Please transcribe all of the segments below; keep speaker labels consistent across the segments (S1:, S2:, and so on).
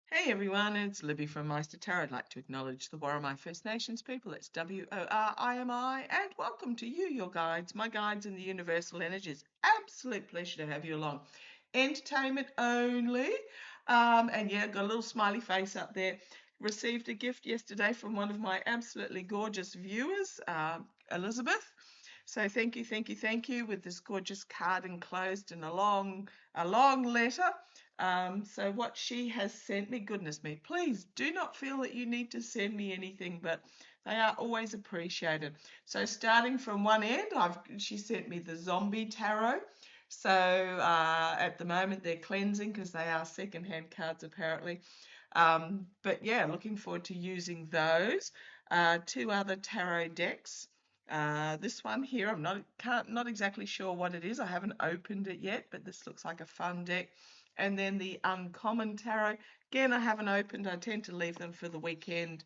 S1: Hey everyone, it's Libby from Meister Tarot. I'd like to acknowledge the Worimi First Nations people. It's WORIMI, and welcome to you, your guides, my guides in the universal energies. Absolute pleasure to have you along. Entertainment only. And yeah, got a little smiley face up there. Received a gift yesterday from one of my absolutely gorgeous viewers, Elizabeth. So thank you, thank you, thank you, with this gorgeous card enclosed in a long letter. So what she has sent me, goodness me, please do not feel that you need to send me anything, but they are always appreciated. So starting from one end, she sent me the zombie tarot. So at the moment they're cleansing because they are secondhand cards apparently. But yeah, looking forward to using those. Two other tarot decks. This one here, not exactly sure what it is. I haven't opened it yet, but this looks like a fun deck. And then the Uncommon Tarot. Again, I haven't opened. I tend to leave them for the weekend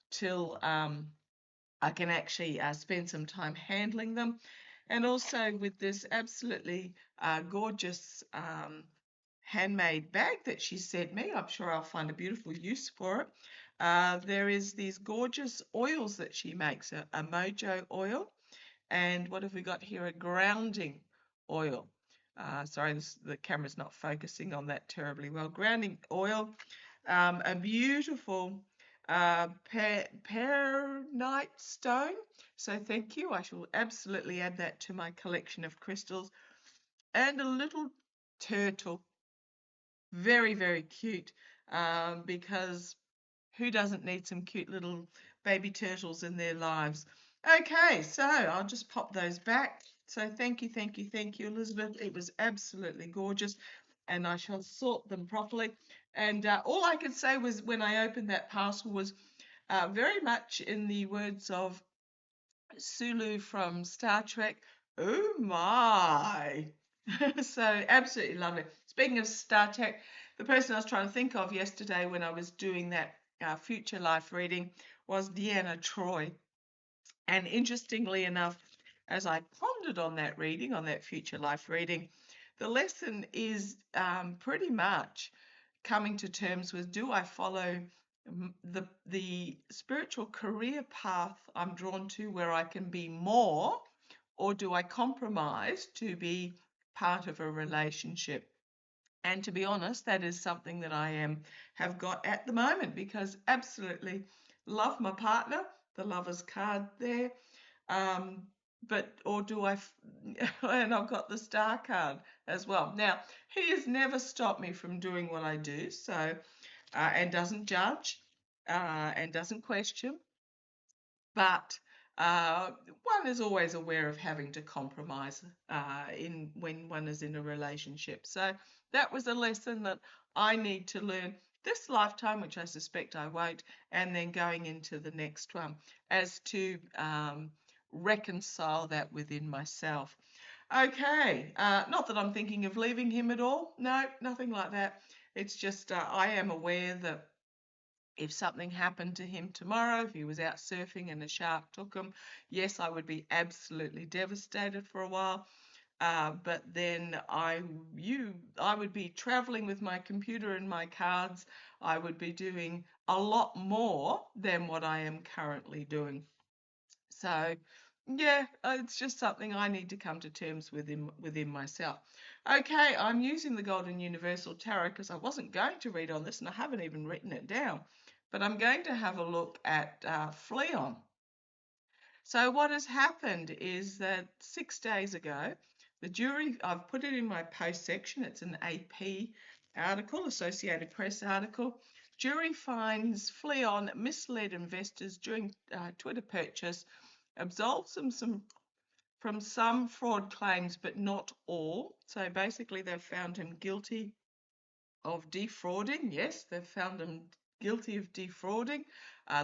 S1: till I can actually spend some time handling them. And also with this absolutely gorgeous handmade bag that she sent me. I'm sure I'll find a beautiful use for it. There is these gorgeous oils that she makes, a mojo oil. And what have we got here? A grounding oil. Sorry, the camera's not focusing on that terribly well. Grounding oil, a beautiful pearnite stone. So thank you. I shall absolutely add that to my collection of crystals. And a little turtle. Very, very cute, because who doesn't need some cute little baby turtles in their lives? Okay, so I'll just pop those back. So thank you, thank you, thank you, Elizabeth. It was absolutely gorgeous, and I shall sort them properly. And all I could say was when I opened that parcel was very much in the words of Sulu from Star Trek. Oh my! So absolutely lovely. Speaking of Star Trek, the person I was trying to think of yesterday when I was doing that future life reading was Deanna Troy. And interestingly enough, as I pondered on that reading, on that future life reading, the lesson is pretty much coming to terms with, do I follow the spiritual career path I'm drawn to where I can be more, or do I compromise to be part of a relationship? And to be honest, that is something that have got at the moment, because absolutely love my partner, the lover's card there. Um, but or do I? And I've got the star card as well. Now he has never stopped me from doing what I do. So and doesn't judge and doesn't question, but one is always aware of having to compromise in when one is in a relationship. So that was a lesson that I need to learn this lifetime, which I suspect I won't, and then going into the next one, as to reconcile that within myself. Okay, not that I'm thinking of leaving him at all. No, nothing like that. It's just I am aware that if something happened to him tomorrow, if he was out surfing and a shark took him, yes, I would be absolutely devastated for a while. But then I would be traveling with my computer and my cards. I would be doing a lot more than what I am currently doing. So, yeah, it's just something I need to come to terms with within myself. Okay, I'm using the Golden Universal Tarot because I wasn't going to read on this and I haven't even written it down. But I'm going to have a look at Fleon. So what has happened is that 6 days ago, the jury, I've put it in my post section, it's an AP article, Associated Press article. Jury finds Fleon misled investors during Twitter purchase, absolves them from some fraud claims, but not all. So basically, they've found him guilty of defrauding. Yes, they've found him guilty of defrauding.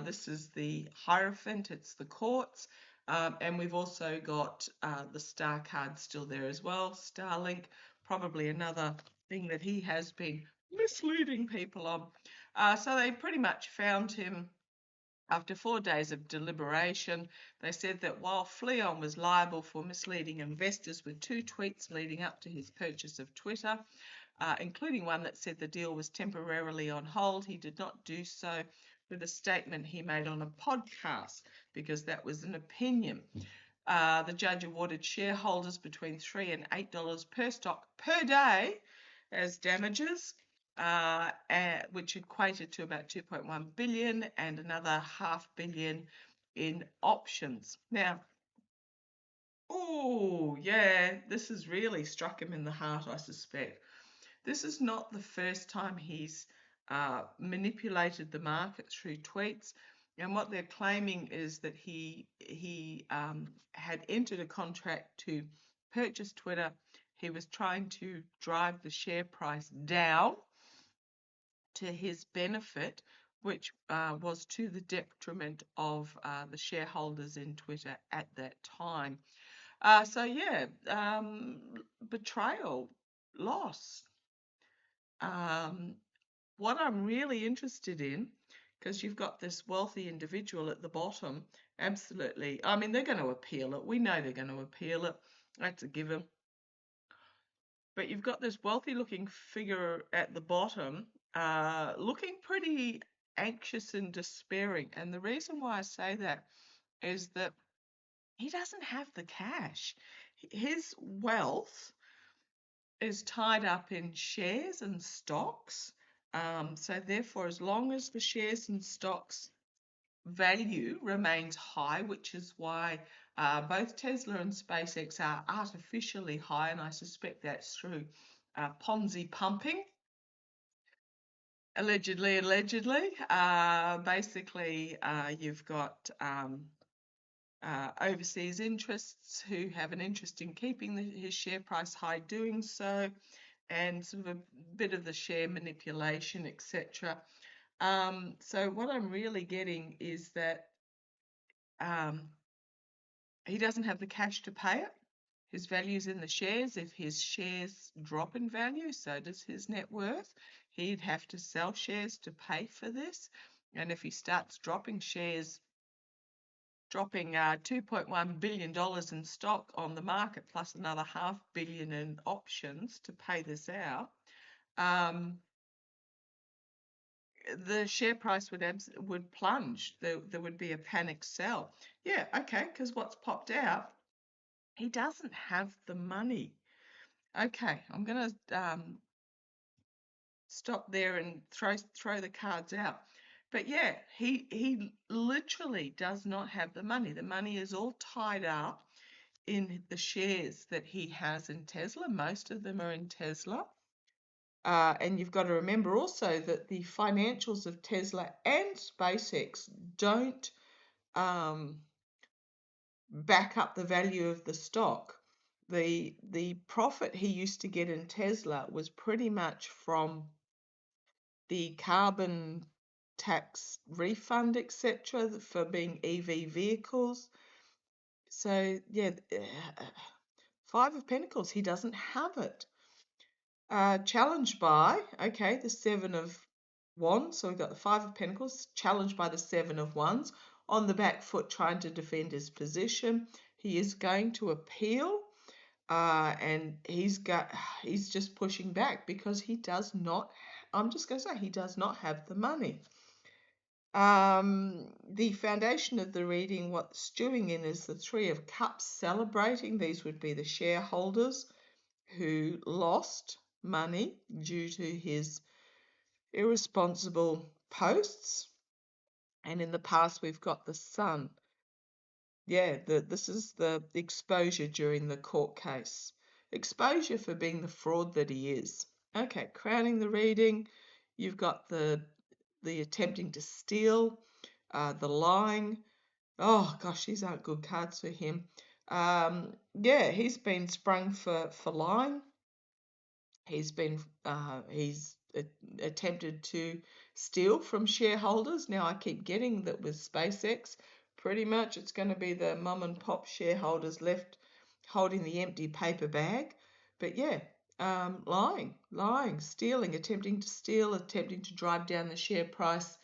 S1: This is the Hierophant, it's the courts. And we've also got the star card still there as well. Starlink, probably another thing that he has been misleading people on. So they pretty much found him after 4 days of deliberation. They said that while Fleon was liable for misleading investors with 2 tweets leading up to his purchase of Twitter, including one that said the deal was temporarily on hold. He did not do so with a statement he made on a podcast because that was an opinion. The judge awarded shareholders between $3 and $8 per stock per day as damages, which equated to about 2.1 billion and another $500 million in options. Now, oh yeah, this has really struck him in the heart, I suspect. This is not the first time he's manipulated the market through tweets. And what they're claiming is that he had entered a contract to purchase Twitter. He was trying to drive the share price down to his benefit, which was to the detriment of the shareholders in Twitter at that time. So yeah, betrayal, loss. What I'm really interested in, because you've got this wealthy individual at the bottom, absolutely. I mean, they're going to appeal it. We know they're going to appeal it. That's a given. But you've got this wealthy looking figure at the bottom, looking pretty anxious and despairing. And the reason why I say that is that he doesn't have the cash. His wealth is tied up in shares and stocks. So therefore, as long as the shares and stocks value remains high, which is why both Tesla and SpaceX are artificially high, and I suspect that's through Ponzi pumping. Allegedly. Basically, you've got overseas interests who have an interest in keeping his share price high doing so, and sort of a bit of the share manipulation, etc. So what I'm really getting is that he doesn't have the cash to pay it. His value's in the shares. If his shares drop in value, so does his net worth. He'd have to sell shares to pay for this. And if he starts dropping shares, dropping $2.1 billion in stock on the market, plus another $500 million in options to pay this out, the share price would plunge. There would be a panic sell. Yeah, okay, because what's popped out, he doesn't have the money. Okay, I'm going to stop there and throw the cards out. But yeah, he literally does not have the money. The money is all tied up in the shares that he has in Tesla. Most of them are in Tesla. And you've got to remember also that the financials of Tesla and SpaceX don't back up the value of the stock. The profit he used to get in Tesla was pretty much from the carbon tax refund, etc., for being EV vehicles. So yeah, Five of Pentacles, he doesn't have it. Challenged by, okay, the Seven of Wands. So we've got the Five of Pentacles, challenged by the Seven of Wands, on the back foot trying to defend his position. He is going to appeal, and he's just pushing back because he does not, I'm just going to say, he does not have the money. The foundation of the reading, what's stewing in, is the Three of Cups celebrating. These would be the shareholders who lost money due to his irresponsible posts. And in the past, we've got the Sun. Yeah, this is the exposure during the court case. Exposure for being the fraud that he is. Okay, crowning the reading, you've got the attempting to steal, the lying. Oh gosh, these aren't good cards for him. Yeah, he's been sprung for lying. He's attempted to steal from shareholders. Now I keep getting that with SpaceX, pretty much it's going to be the mum and pop shareholders left holding the empty paper bag. But yeah, lying, stealing, attempting to steal, attempting to drive down the share price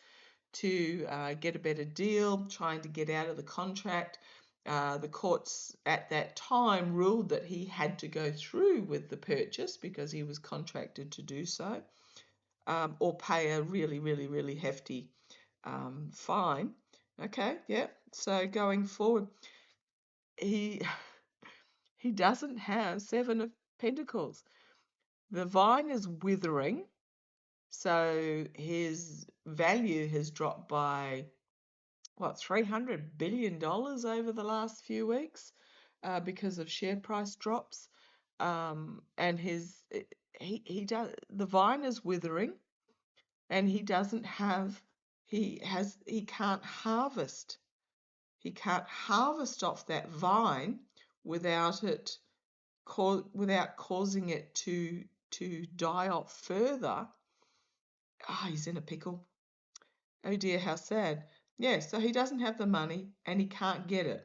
S1: to get a better deal, trying to get out of the contract. The courts at that time ruled that he had to go through with the purchase because he was contracted to do so, or pay a really, really, really hefty fine. Okay, yeah. So going forward, he he doesn't have Seven of Pentacles. The vine is withering, so his value has dropped by what, $300 billion over the last few weeks because of share price drops. And he does, the vine is withering, and he doesn't have, he can't harvest. He can't harvest off that vine without it without causing it to die off further. Ah, he's in a pickle. Oh dear, how sad. Yeah, so he doesn't have the money and he can't get it.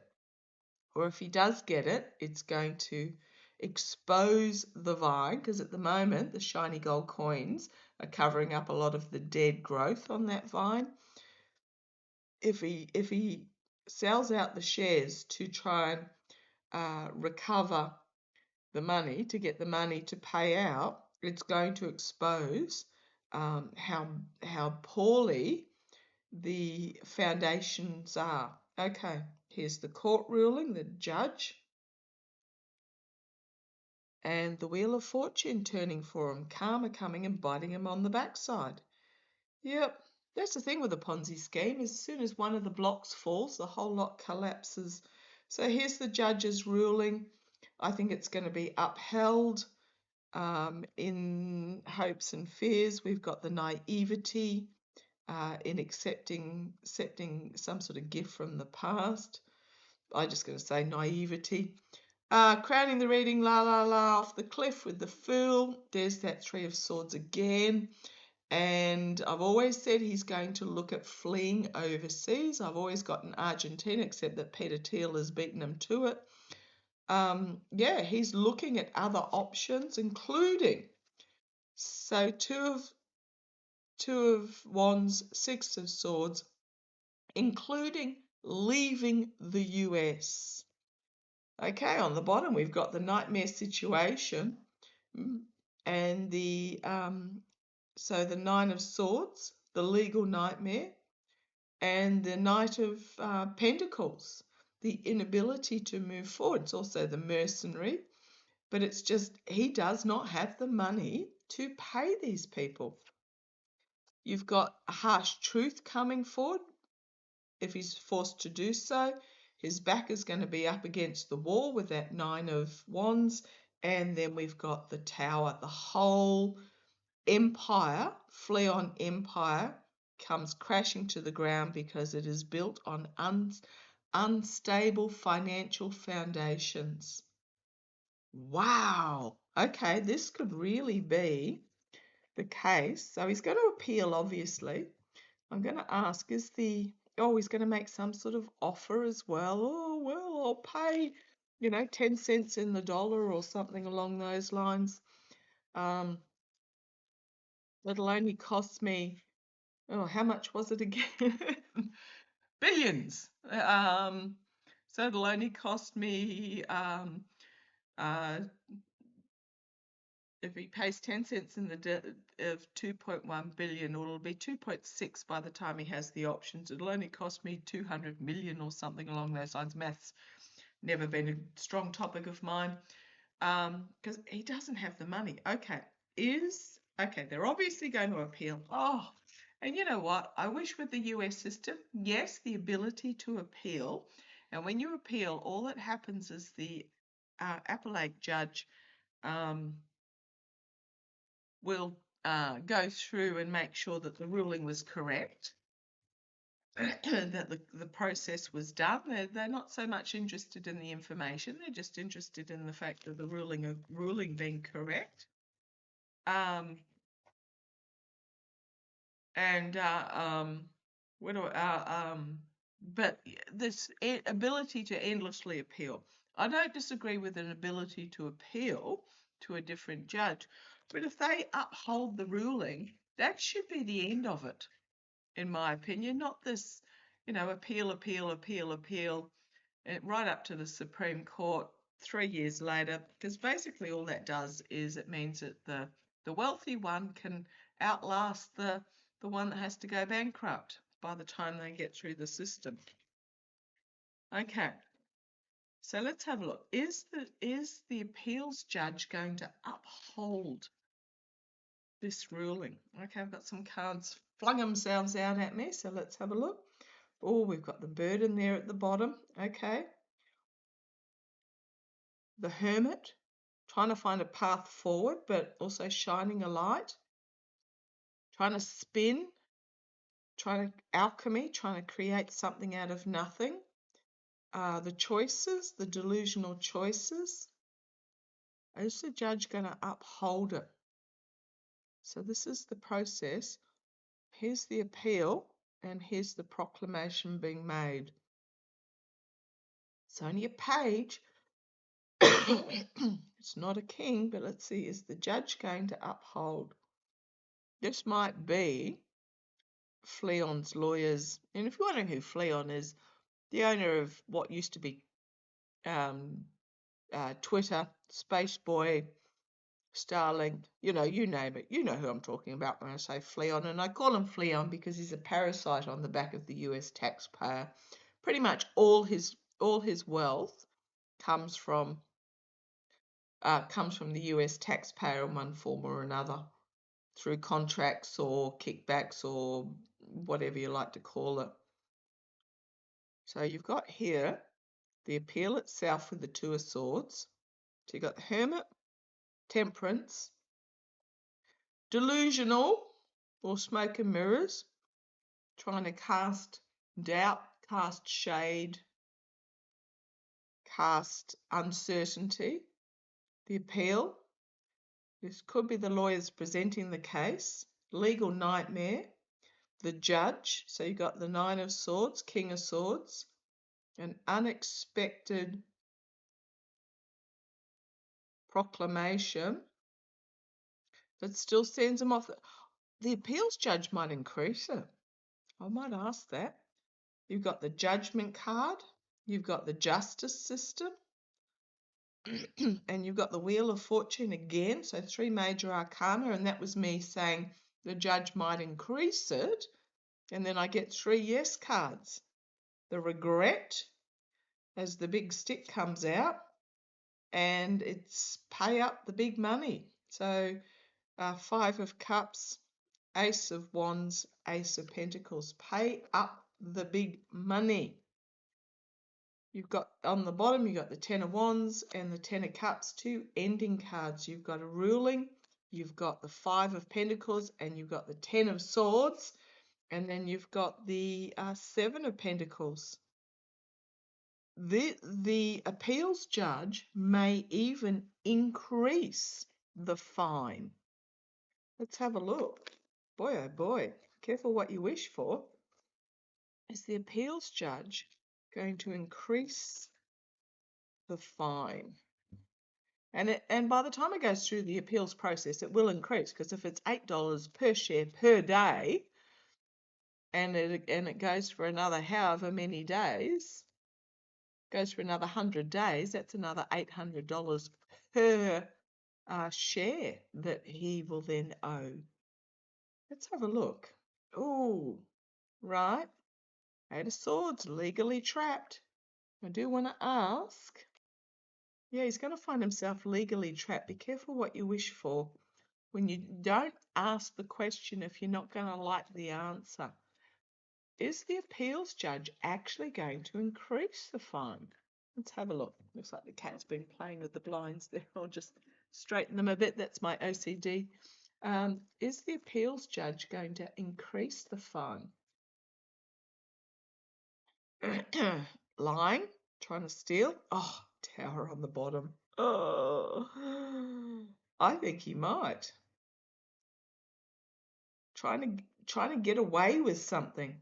S1: Or if he does get it, it's going to expose the vine, because at the moment the shiny gold coins are covering up a lot of the dead growth on that vine. If he sells out the shares to try and recover the money, to get the money to pay out, it's going to expose how poorly the foundations are. Okay, here's the court ruling, the judge, and the Wheel of Fortune turning for him, karma coming and biting him on the backside. Yep, that's the thing with a Ponzi scheme. As soon as one of the blocks falls, the whole lot collapses. So here's the judge's ruling. I think it's going to be upheld. In hopes and fears, we've got the naivety in accepting some sort of gift from the past. I'm just going to say naivety. Crowning the reading, la la la, off the cliff with the Fool. There's that Three of Swords again. And I've always said he's going to look at fleeing overseas. I've always gotten Argentina, except that Peter Thiel has beaten him to it. Yeah, he's looking at other options, including, so two of Wands, Six of Swords, including leaving the US. Okay, on the bottom we've got the nightmare situation, and the so the Nine of Swords, the legal nightmare, and the Knight of Pentacles, the inability to move forward. It's also the mercenary, but it's just he does not have the money to pay these people. You've got a harsh truth coming forward. If he's forced to do so, his back is going to be up against the wall with that Nine of Wands. And then we've got the Tower. The whole empire, Fleon Empire, comes crashing to the ground because it is built on unstable financial foundations. Wow. Okay, this could really be the case. So he's going to appeal, obviously. I'm going to ask, he's going to make some sort of offer as well. Oh, well, I'll pay, 10 cents in the dollar or something along those lines. It'll only cost me, how much was it again? Billions. So it'll only cost me, if he pays 10 cents in of 2.1 billion, or it'll be 2.6 by the time he has the options. It'll only cost me 200 million or something along those lines. Maths never been a strong topic of mine, because he doesn't have the money. Okay, they're obviously going to appeal. Oh, and you know what? I wish with the US system, yes, the ability to appeal. And when you appeal, all that happens is the appellate judge will go through and make sure that the ruling was correct, that the process was done. They're not so much interested in the information, they're just interested in the fact of the ruling being correct. But this ability to endlessly appeal, I don't disagree with an ability to appeal to a different judge, but if they uphold the ruling, that should be the end of it, in my opinion, not this, appeal, right up to the Supreme Court 3 years later, because basically all that does is it means that the wealthy one can outlast the one that has to go bankrupt by the time they get through the system. Okay, so let's have a look. Is the appeals judge going to uphold this ruling? Okay, I've got some cards flung themselves out at me, so let's have a look. Oh, we've got the burden there at the bottom. Okay. The Hermit, trying to find a path forward, but also shining a light. Trying to spin, trying to alchemy, trying to create something out of nothing. The choices, the delusional choices. Is the judge going to uphold it? So this is the process. Here's the appeal, and here's the proclamation being made. It's only a page. It's not a king, but let's see, is the judge going to uphold? This might be Fleon's lawyers. And if you're wondering who Fleon is, the owner of what used to be Twitter, Spaceboy, Starlink, you name it. You know who I'm talking about when I say Fleon. And I call him Fleon because he's a parasite on the back of the US taxpayer. Pretty much all his wealth comes from the US taxpayer in one form or another, through contracts or kickbacks or whatever you like to call it. So you've got here the appeal itself with the Two of Swords. So you've got the Hermit, Temperance, delusional or smoke and mirrors, trying to cast doubt, cast shade, cast uncertainty. The appeal, this could be the lawyers presenting the case. Legal nightmare. The judge, so you've got the Nine of Swords, King of Swords, an unexpected proclamation that still sends them off. The appeals judge might increase it. I might ask that. You've got the judgment card, you've got the justice system, and you've got the Wheel of Fortune again, so 3 major arcana, and that was me saying the judge might increase it, and then I get 3 yes cards. The regret, as the big stick comes out, and it's pay up the big money. So 5 of Cups, Ace of Wands, Ace of Pentacles. Pay up the big money. You've got on the bottom, you've got the 10 of Wands and the 10 of Cups, 2 ending cards. You've got a ruling, you've got the 5 of Pentacles, and you've got the 10 of Swords, and then you've got the 7 of Pentacles. The appeals judge may even increase the fine. Let's have a look. Boy, oh boy, careful what you wish for. Is the appeals judge going to increase the fine? And by the time it goes through the appeals process, it will increase, because if it's $8 per share per day, and it goes for another however many days, goes for another 100 days, that's another $800 per share that he will then owe. Let's have a look. Oh, right. 8 of Swords, legally trapped. I do want to ask. Yeah, he's going to find himself legally trapped. Be careful what you wish for. When you don't ask the question if you're not going to like the answer. Is the appeals judge actually going to increase the fine? Let's have a look. Looks like the cat's been playing with the blinds there. I'll just straighten them a bit. That's my OCD. Is the appeals judge going to increase the fine? Lying, trying to steal. Oh, Tower on the bottom. Oh, I think he might. Trying to get away with something,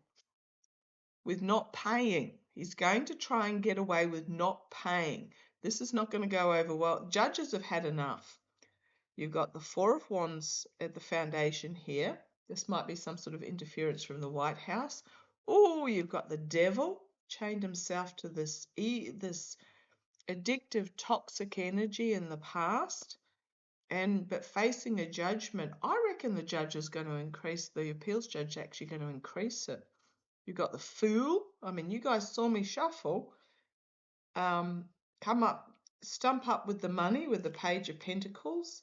S1: with not paying. He's going to try and get away with not paying. This is not going to go over well. Judges have had enough. You've got the 4 of Wands at the foundation here. This might be some sort of interference from the White House. Oh, you've got the Devil. chained himself to this addictive, toxic energy in the past, but facing a judgment. I reckon the judge is going to increase, the appeals judge actually going to increase it. You've got the Fool. I mean, you guys saw me shuffle. Stump up with the money with the Page of Pentacles,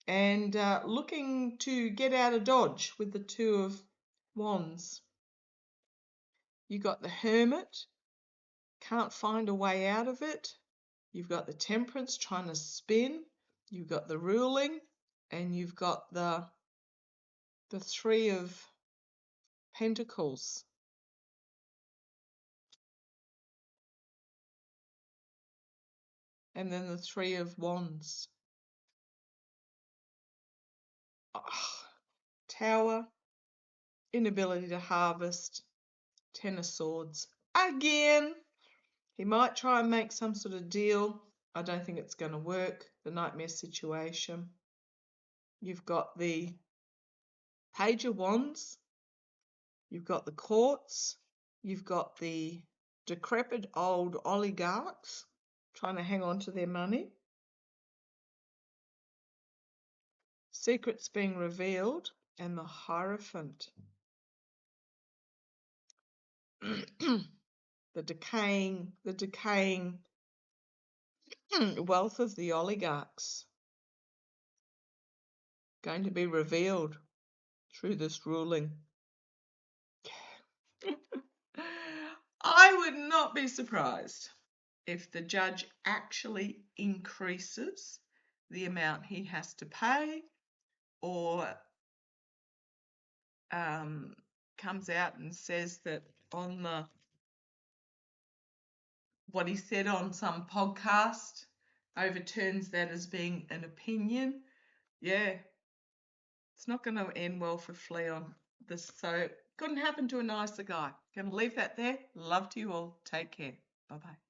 S1: and looking to get out of Dodge with the Two of Wands. You got the Hermit, can't find a way out of it. You've got the Temperance trying to spin. You've got the Ruling, and you've got the Three of Pentacles. And then the Three of Wands. Oh, Tower, inability to harvest, Ten of Swords. Again, he might try and make some sort of deal. I don't think it's going to work. The Nightmare situation. You've got the Page of Wands. You've got the Courts. You've got the decrepit old oligarchs trying to hang on to their money. Secrets being revealed, and the Hierophant. the decaying wealth of the oligarchs going to be revealed through this ruling. I would not be surprised if the judge actually increases the amount he has to pay, or comes out and says that on what he said on some podcast, overturns that as being an opinion. Yeah, it's not going to end well for Fleon. So couldn't happen to a nicer guy. Going to leave that there. Love to you all. Take care. Bye-bye.